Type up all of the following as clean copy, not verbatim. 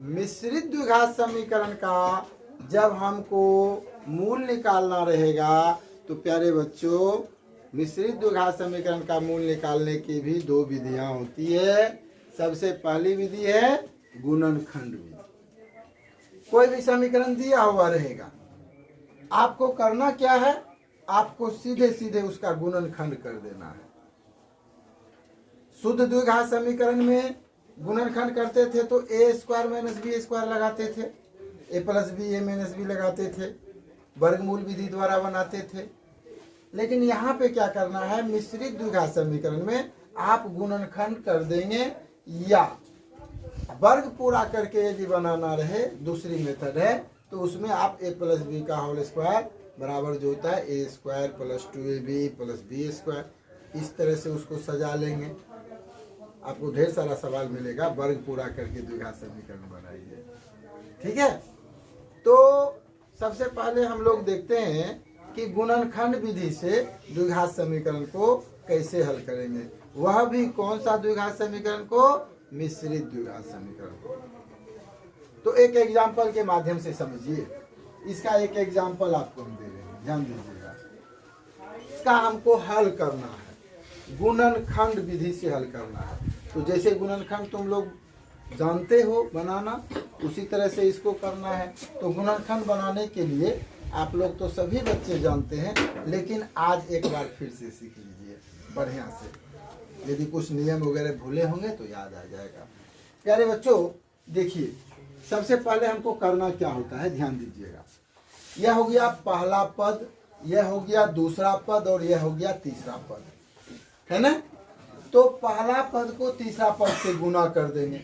मिश्रित द्विघात समीकरण का जब हमको मूल निकालना रहेगा तो प्यारे बच्चों, मिश्रित द्विघात समीकरण का मूल निकालने की भी दो विधियां होती है। सबसे पहली विधि है गुणनखंड विधि। कोई भी समीकरण दिया हुआ रहेगा, आपको करना क्या है, आपको सीधे सीधे उसका गुणनखंड कर देना है। शुद्ध द्विघात समीकरण में गुणनखंड करते थे तो ए स्क्वायर माइनस बी स्क्वायर लगाते थे, ए प्लस बी ए माइनस बी लगाते थे, वर्गमूल विधि द्वारा बनाते थे। लेकिन यहाँ पे क्या करना है, मिश्रित द्विघात समीकरण में आप गुणनखंड कर देंगे, या वर्ग पूरा करके यदि बनाना रहे दूसरी मेथड है तो उसमें आप ए प्लस बी का होल स्क्वायर बराबर जो होता है A square plus 2ab plus B square, इस तरह से उसको सजा लेंगे। आपको ढेर सारा सवाल मिलेगा, वर्ग पूरा करके द्विघात समीकरण बनाइए। ठीक है, तो सबसे पहले हम लोग देखते हैं कि गुणनखंड विधि से द्विघात समीकरण को कैसे हल करेंगे, वह भी कौन सा द्विघात समीकरण को, मिश्रित द्विघात समीकरण को। तो एक एग्जाम्पल के माध्यम से समझिए, इसका एक एग्जाम्पल आपको हम दे रहे हैं, ध्यान दीजिएगा। इसका हमको हल करना है, गुणनखंड विधि से हल करना है। तो जैसे गुणनखंड तुम लोग जानते हो बनाना, उसी तरह से इसको करना है। तो गुणनखंड बनाने के लिए आप लोग तो सभी बच्चे जानते हैं, लेकिन आज एक बार फिर से सीख लीजिए बढ़िया से। यदि कुछ नियम वगैरह भूले होंगे तो याद आ जाएगा। प्यारे बच्चों देखिए, सबसे पहले हमको करना क्या होता है, ध्यान दीजिएगा। यह हो गया पहला पद, यह हो गया दूसरा पद और यह हो गया तीसरा पद, है ना। तो पहला पद को तीसरा पद से गुना कर देंगे,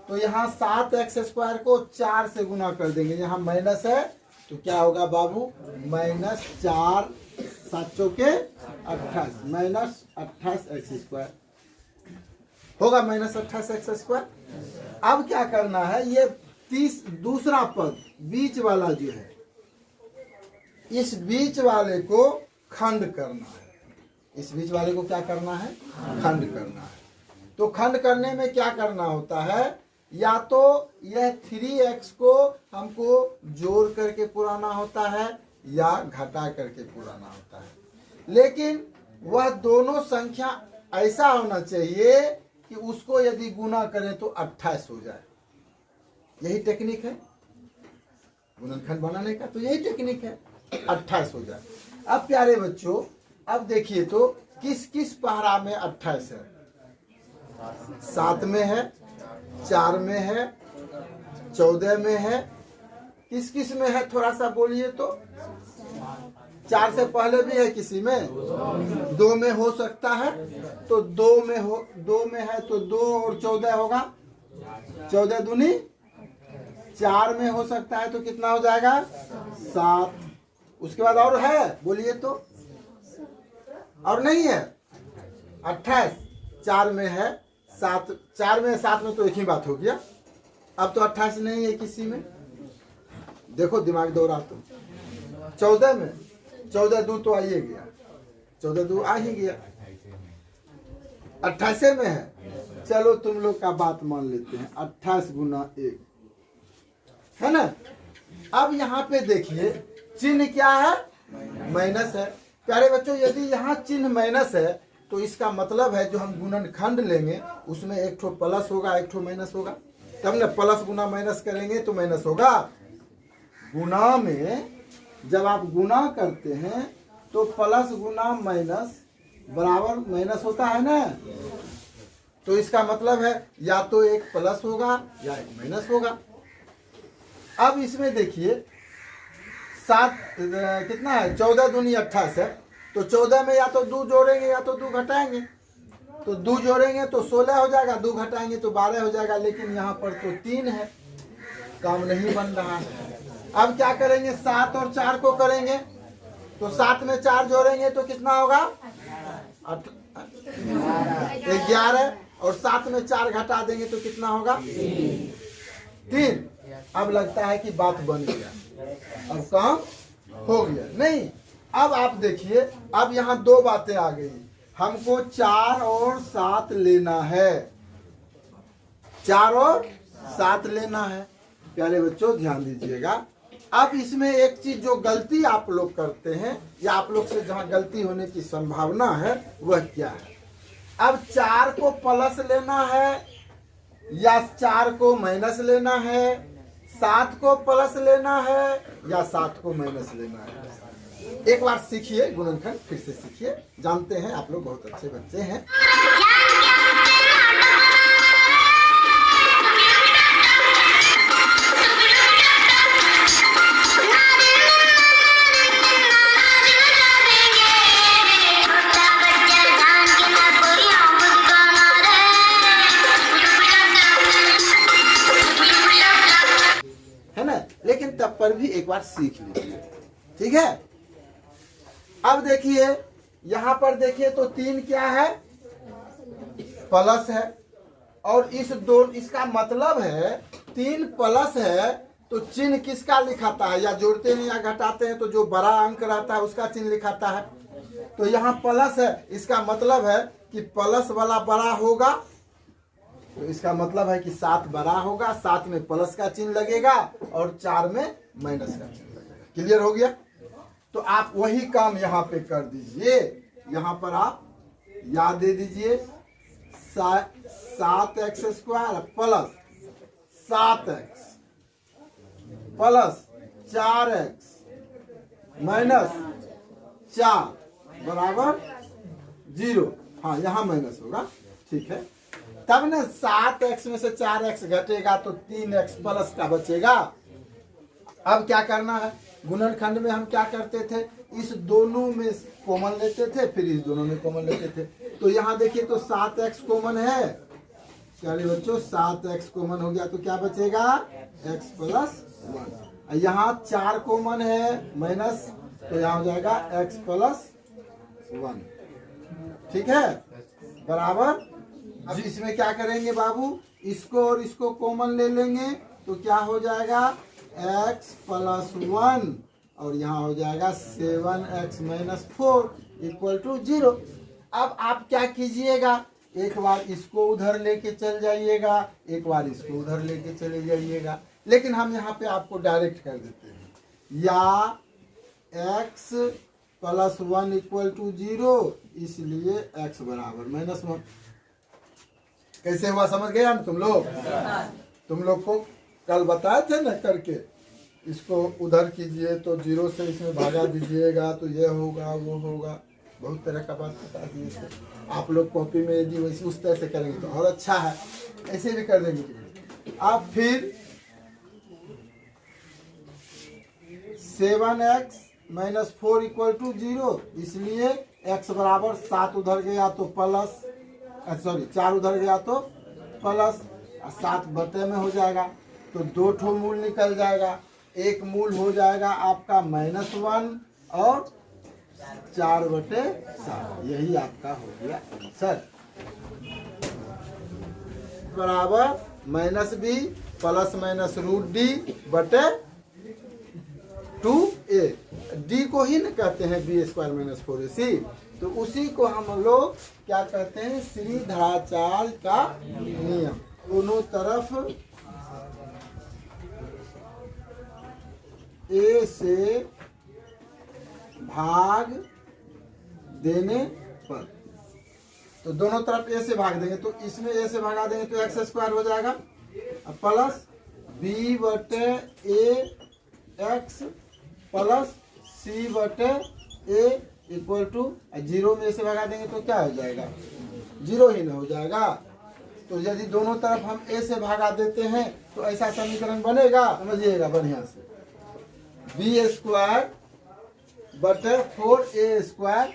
तो यहाँ 7x स्क्वायर को 4 से गुना कर देंगे। यहाँ माइनस है तो क्या होगा बाबू, -4 7 चौके 28, -28x स्क्वायर होगा, -28x स्क्वायर। अब क्या करना है, ये दूसरा पद बीच वाला जो है, इस बीच वाले को खंड करना है। इस बीच वाले को क्या करना है, खंड करना है। तो खंड करने में क्या करना होता है, या तो यह 3x को हमको जोड़ करके पुराना होता है या घटा करके पुराना होता है। लेकिन वह दोनों संख्या ऐसा होना चाहिए कि उसको यदि गुना करें तो 28 हो जाए। यही टेक्निक है गुणनखंड बनाने का, तो यही टेक्निक है, 28 हो जाए। अब प्यारे बच्चों, अब देखिए तो किस किस पहरा में 28 है, 7 में है, 4 में है, 14 में है, किस किस में है थोड़ा सा बोलिए तो। 4 से पहले भी है किसी में, 2 में हो सकता है, तो 2 में है तो 2 और 14 होगा, 14 दूनी 4 में हो सकता है तो कितना हो जाएगा, 7। उसके बाद और है बोलिए तो, और नहीं है, 28 4 में है, 7 4 में 7 में तो एक ही बात हो गया। अब तो 28 नहीं है किसी में, देखो दिमाग दौड़ा तो। 14 में 14 2 तो आइए गया, 14 2 आ ही गया। 28 में है, चलो तुम लोग का बात मान लेते हैं, 28 गुना 1 है ना। अब यहाँ पे देखिए चिन्ह क्या है, माइनस है। प्यारे बच्चों, यदि यहाँ चिन्ह माइनस है तो इसका मतलब है जो हम गुणनखंड लेंगे उसमें एक ठो प्लस होगा, एक ठो माइनस होगा, तब ना प्लस गुना माइनस करेंगे तो माइनस होगा। गुना में जब आप गुना करते हैं तो प्लस गुना माइनस बराबर माइनस होता है ना, तो इसका मतलब है या तो एक प्लस होगा या एक माइनस होगा। अब इसमें देखिए 7 कितना है, 14 दूनी 28 है, तो 14 में या तो 2 जोड़ेंगे या तो 2 घटाएंगे। तो 2 जोड़ेंगे तो 16 हो जाएगा, 2 घटाएंगे तो 12 हो जाएगा। लेकिन यहाँ पर तो 3 है, काम नहीं बन रहा है। अब क्या करेंगे, 7 और 4 को करेंगे, तो 7 में 4 जोड़ेंगे तो कितना होगा, 11, और 7 में 4 घटा देंगे तो कितना होगा, 3। अब लगता है कि बात बन गया, अब काम हो गया। नहीं, अब आप देखिए, अब यहाँ 2 बातें आ गई। हमको 4 और 7 लेना है, 4 और 7 लेना है। प्यारे बच्चों ध्यान दीजिएगा। अब इसमें एक चीज जो गलती आप लोग करते हैं या आप लोग से जहां गलती होने की संभावना है वह क्या है? अब 4 को प्लस लेना है या 4 को माइनस लेना है, 7 को प्लस लेना है या 7 को माइनस लेना है। एक बार सीखिए गुणनखंड, फिर से सीखिए। जानते हैं आप लोग बहुत अच्छे बच्चे हैं। लेकिन तब पर भी एक बार सीख लीजिए, ठीक है। अब देखिए यहां पर देखिए तो 3 क्या है? प्लस है। और इस दो इसका मतलब है 3 प्लस है तो चिन्ह किसका लिखाता है? या जोड़ते हैं या घटाते हैं तो जो बड़ा अंक रहता है उसका चिन्ह लिखाता है। तो यहाँ प्लस है, इसका मतलब है कि प्लस वाला बड़ा होगा। तो इसका मतलब है कि 7 बड़ा होगा, 7 में प्लस का चिन्ह लगेगा और 4 में माइनस का चिन्ह लगेगा। क्लियर हो गया? तो आप वही काम यहाँ पे कर दीजिए। यहाँ पर आप याद दे दीजिए 7x² plus 7x plus 4x minus 4 बराबर 0। हाँ यहाँ माइनस होगा, ठीक है। तब ना 7x में से 4x घटेगा तो 3x प्लस का बचेगा। अब क्या करना है? गुणनखंड में हम क्या करते थे? इस दोनों में कॉमन लेते थे, फिर इस दोनों में कॉमन लेते थे। तो यहाँ देखिए तो 7x कॉमन है। चलिए बच्चों 7x कॉमन हो गया तो क्या बचेगा? x plus 1। यहाँ 4 कॉमन है माइनस, तो यहाँ हो जाएगा x प्लस 1, ठीक है, बराबर। अब इसमें क्या करेंगे बाबू? इसको और इसको कॉमन ले लेंगे तो क्या हो जाएगा? x प्लस 1 और यहाँ हो जाएगा 7x माइनस 4 इक्वल टू 0। अब आप क्या कीजिएगा? एक बार इसको उधर लेके चल जाइएगा, एक बार इसको उधर लेके चले जाइएगा। लेकिन हम यहाँ पे आपको डायरेक्ट कर देते हैं, या x प्लस 1 इक्वल टू 0, इसलिए x बराबर माइनस 1। कैसे हुआ समझ गए हम तुम लोग? तुम लोग को कल बताए थे ना करके, इसको उधर कीजिए तो 0 से इसमें भागा दीजिएगा तो ये होगा वो होगा, बहुत तरह का बात बता दिए थे। आप लोग कॉपी में यदि वैसे उस तरह से करेंगे तो और अच्छा है, ऐसे भी कर देंगे। आप फिर 7x माइनस 4 इक्वल टू 0, इसलिए x बराबर 7 उधर गया तो प्लस, सॉरी 4 उधर गया तो प्लस, 7 बटे में हो जाएगा तो 2 ठो मूल निकल जाएगा। एक मूल हो जाएगा आपका -1 और 4/7, यही आपका हो गया आंसर। बराबर -b प्लस माइनस √d बटे 2a। d को ही न कहते हैं b² - 4ac। तो उसी को हम लोग क्या कहते हैं? श्रीधराचार्य का नियम। दोनों तरफ a से भाग देने पर, तो दोनों तरफ a से भाग देंगे तो इसमें a से भागा देंगे तो x² हो जाएगा प्लस b बटे a x प्लस c बटे a इक्वल टू 0 में से भगा देंगे तो क्या हो जाएगा? 0 ही ना हो जाएगा। तो यदि दोनों तरफ हम a से भागा देते हैं तो ऐसा समीकरण बनेगा, समझिएगा बढ़िया से। b² बटे 4a²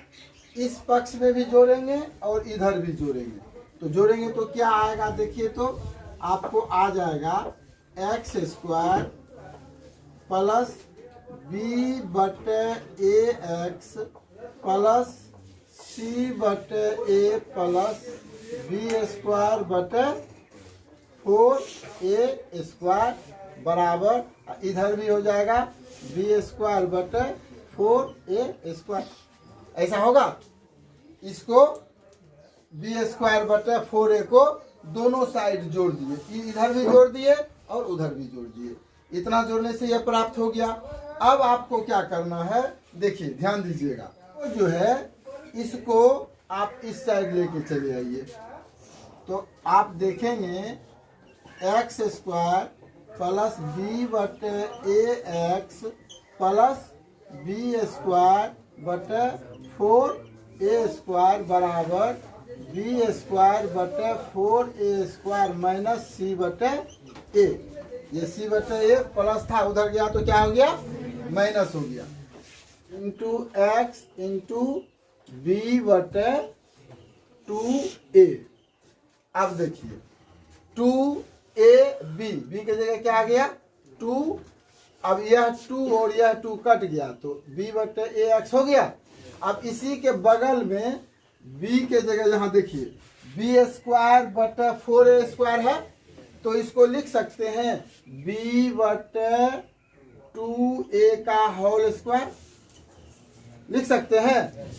इस पक्ष में भी जोड़ेंगे और इधर भी जोड़ेंगे। तो जोड़ेंगे तो क्या आएगा? देखिए तो आपको आ जाएगा x² प्लस b बटे ax प्लस c बटे a प्लस b² बटे 4a² बराबर, इधर भी हो जाएगा b² बटे 4a²। ऐसा होगा। इसको b² बटे 4a को दोनों साइड जोड़ दिए, इधर भी जोड़ दिए और उधर भी जोड़ दिए। इतना जोड़ने से यह प्राप्त हो गया। अब आपको क्या करना है, देखिए ध्यान दीजिएगा, तो जो है इसको आप इस साइड लेके चले आइए, तो आप देखेंगे एक्स स्क्वायर प्लस बी बटे ए एक्स प्लस बी स्क्वायर बटे 4a स्क्वायर बराबर बी स्क्वायर बटे 4a स्क्वायर माइनस सी बटे ए। ये सी बटे ए प्लस था, उधर गया तो क्या हो गया, माइनस हो गया, इंटू एक्स इंटू बी बटे 2a। अब देखिए 2ab, बी के जगह क्या आ गया 2, अब यह 2 और यह 2 कट गया तो b बटे ए एक्स हो गया। अब इसी के बगल में b के जगह यहाँ देखिए बी स्क्वायर बटे 4a स्क्वायर है, तो इसको लिख सकते हैं b बटे 2a का होल स्क्वायर, लिख सकते हैं।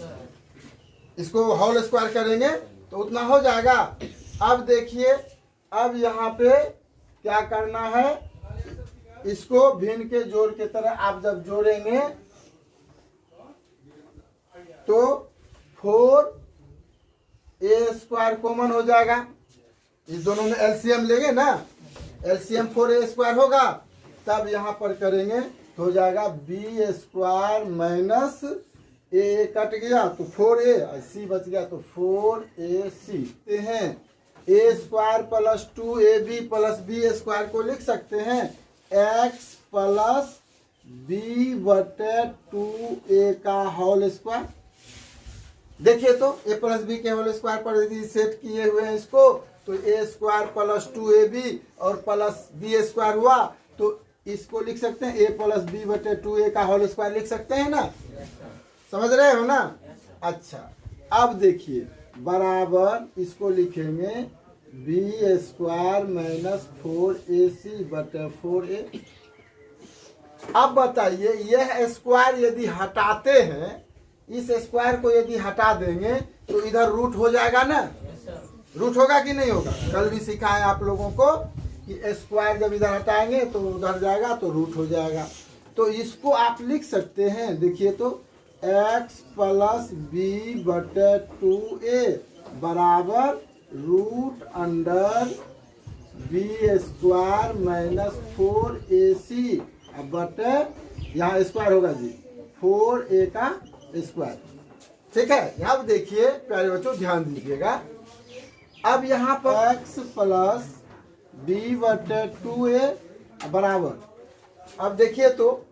इसको होल स्क्वायर करेंगे तो उतना हो जाएगा। अब देखिए, अब यहाँ पे क्या करना है, इसको भिन्न के जोड़ के तरह आप जब जोड़ेंगे तो 4a स्क्वायर कॉमन हो जाएगा। इस दोनों में एलसीएम लेंगे ना, एलसीएम 4a स्क्वायर होगा, तब यहाँ पर करेंगे तो हो जाएगा B square minus A cut गया तो 4a, सी बच गया तो 4ac हैं। A square plus 2ab plus B square को लिख सकते हैं एक्स प्लस बी बटे 2a का होल स्क्वायर। देखिए तो a प्लस बी के होल स्क्वायर पर यदि सेट किए हुए हैं इसको, तो a स्क्वायर प्लस 2ab और प्लस बी स्क्वायर हुआ, तो इसको लिख सकते हैं a प्लस बी बटे 2a का होल स्क्वायर लिख सकते हैं ना, समझ रहे हो ना। अच्छा, अब देखिए बराबर इसको लिखेंगे बी स्क्वायर माइनस 4ac बटे 4a। अब बताइए, यह स्क्वायर यदि हटाते हैं, इस स्क्वायर को यदि हटा देंगे तो इधर रूट हो जाएगा ना, रूट होगा कि नहीं होगा। कल भी सिखाए आप लोगों को कि स्क्वायर जब इधर हटाएंगे तो उधर जाएगा तो रूट हो जाएगा। तो इसको आप लिख सकते हैं, देखिए तो x प्लस बी बटे 2a बराबर root under b square minus 4ac बटे, यहाँ स्क्वायर होगा जी 4a का स्क्वायर। ठीक है, अब देखिए प्यारे बच्चों ध्यान दीजिएगा, अब यहाँ पर x प्लस बी बटे 2a बराबर, अब देखिए तो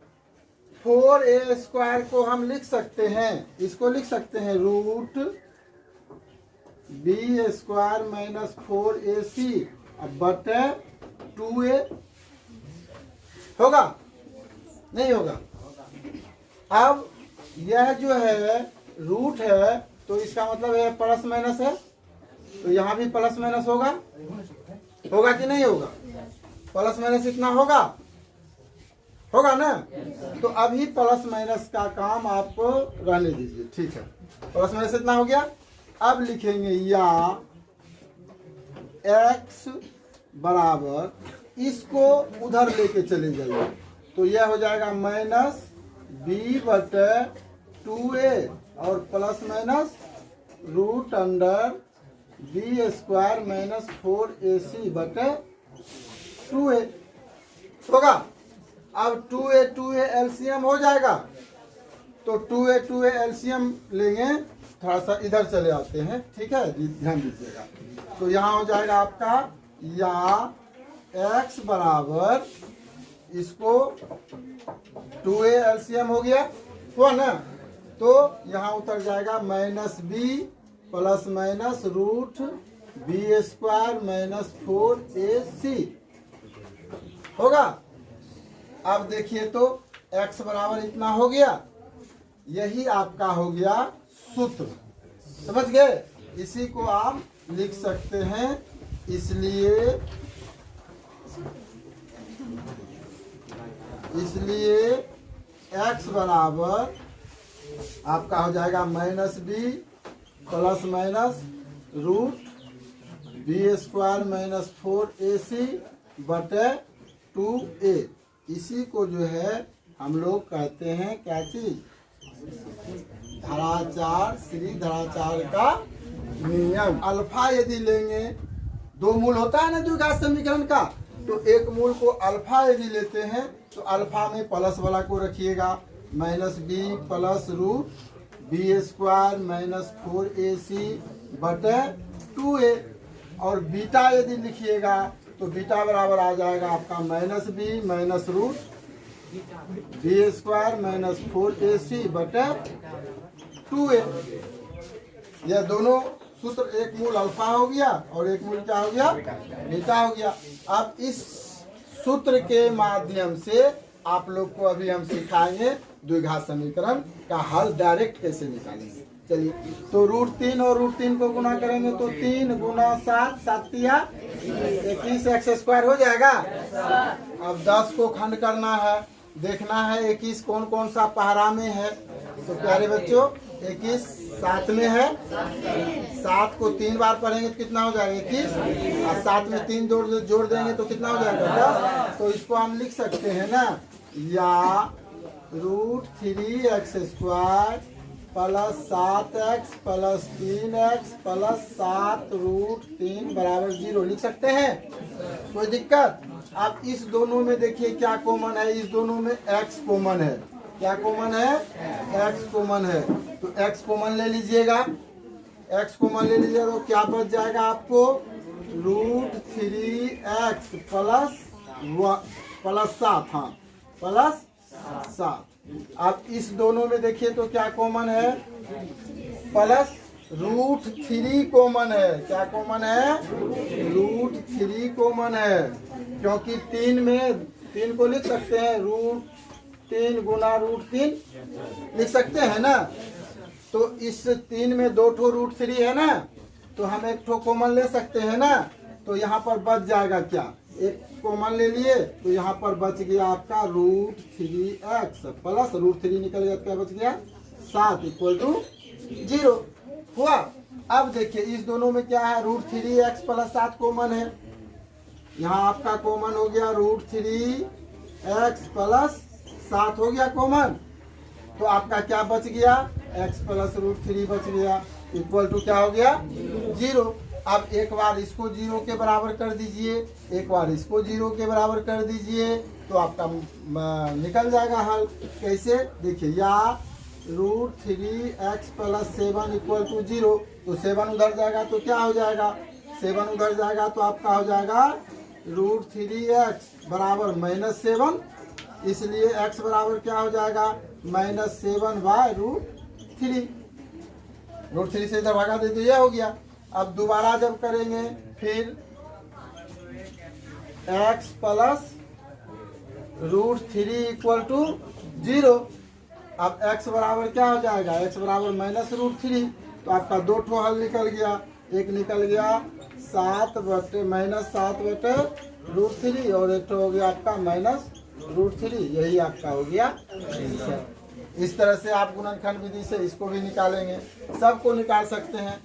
4a स्क्वायर को हम लिख सकते हैं, इसको लिख सकते हैं root b square minus 4ac बटे 2a, होगा नहीं होगा। अब यह जो है रूट है तो इसका मतलब है प्लस माइनस है, तो यहाँ भी प्लस माइनस होगा, होगा कि नहीं होगा, प्लस माइनस इतना होगा, होगा ना। तो अभी प्लस माइनस का काम आप रहने दीजिए, ठीक है, प्लस माइनस इतना हो गया। अब लिखेंगे या x बराबर इसको उधर लेके चले जाइए, तो यह हो जाएगा माइनस बी बटे 2a और plus minus root under b square minus 4ac बटे 2a होगा। अब 2a एलसीएम हो जाएगा, तो 2a एलसीएम लेंगे, थोड़ा सा इधर चले आते हैं, ठीक है, ध्यान दीजिएगा। तो यहाँ हो जाएगा आपका या x बराबर इसको 2a एलसीएम हो गया, हुआ ना, तो यहाँ उतर जाएगा minus b plus minus root b square minus 4ac होगा। अब देखिए तो x बराबर इतना हो गया, यही आपका हो गया सूत्र, समझ गए। इसी को आप लिख सकते हैं, इसलिए x बराबर आपका हो जाएगा minus b plus minus root b square minus 4ac बटे 2a। इसी को जो है हम लोग कहते हैं क्या चीज, धराचार, श्री धराचार का नियम। अल्फा यदि लेंगे, दो मूल होता है ना द्विघात समीकरण का, तो एक मूल को अल्फा यदि लेते हैं तो अल्फा में प्लस वाला को रखिएगा, minus b plus root b square minus 4ac बटे 2a। और बीटा यदि लिखिएगा तो बीटा बराबर आ जाएगा आपका minus b minus root b square minus 4ac बटे 2a। यह दोनों सूत्र, एक मूल अल्फा हो गया और एक मूल क्या हो गया, बीटा हो गया। अब इस सूत्र के माध्यम से आप लोग को अभी हम सिखाएंगे द्विघात समीकरण का हल डायरेक्ट कैसे निकालेंगे। चलिए, तो √3 और √3 को गुना करेंगे तो 3 गुना 7, 7 या 21 एक्स स्क्वायर हो जाएगा। अब 10 को खंड करना है, देखना है 21 कौन कौन सा पहरा में है। तो प्यारे बच्चों 21 7 में है, 7 को 3 बार पढ़ेंगे तो कितना हो जाएगा 21, और 7 में 3 जोड़ देंगे तो कितना हो जाएगा 10। तो इसको हम लिख सकते हैं ना, या √3 x square plus 7x plus 3x plus 7 √3 बराबर 0 लिख सकते हैं, कोई दिक्कत। अब इस दोनों में देखिए क्या कॉमन है, इस दोनों में x कॉमन है। क्या कॉमन है, x कॉमन है। तो x कॉमन ले लीजिएगा, x कॉमन ले लीजिएगा तो क्या बच जाएगा आपको, √3x प्लस 7, हाँ प्लस 7। अब इस दोनों में देखिए तो क्या कॉमन है, प्लस √3 कॉमन है। क्या कॉमन है, √3 कॉमन है, क्योंकि 3 में 3 को लिख सकते हैं, √3 गुना √3 लिख सकते हैं ना। तो इस 3 में 2 ठो √3 है ना, तो हम एक ठो कॉमन ले सकते हैं ना। तो यहाँ पर बच जाएगा क्या, एक कॉमन ले लिए तो यहाँ पर बच गया आपका √3x प्लस √3 निकल गया, क्या बच गया 7 = 0 हुआ। अब देखिए इस दोनों में क्या है, √3x प्लस 7 कॉमन है, यहाँ आपका कॉमन हो गया √3x प्लस 7 हो गया कॉमन। तो आपका क्या बच गया, x प्लस √3 बच गया, इक्वल टू क्या हो गया 0। अब एक बार इसको 0 के बराबर कर दीजिए, एक बार इसको 0 के बराबर कर दीजिए, तो आपका निकल जाएगा हल। कैसे, देखिए, या √3x प्लस 7 = 0। तो 7 उधर जाएगा तो क्या हो जाएगा, 7 उधर जाएगा तो आपका हो जाएगा √3x बराबर -7, इसलिए x बराबर क्या हो जाएगा -7/√3। √3 से इधर भागा दे तो ये हो गया। अब दोबारा जब करेंगे फिर x प्लस √3 = 0। अब x बराबर क्या हो जाएगा, x बराबर -√3। तो आपका 2 ठो हल निकल गया, एक निकल गया -7 बटे √3 और एक ठो हो गया आपका -√3। यही आपका हो गया आंसर। इस तरह से आप गुणनखंड विधि से इसको भी निकालेंगे, सबको निकाल सकते हैं।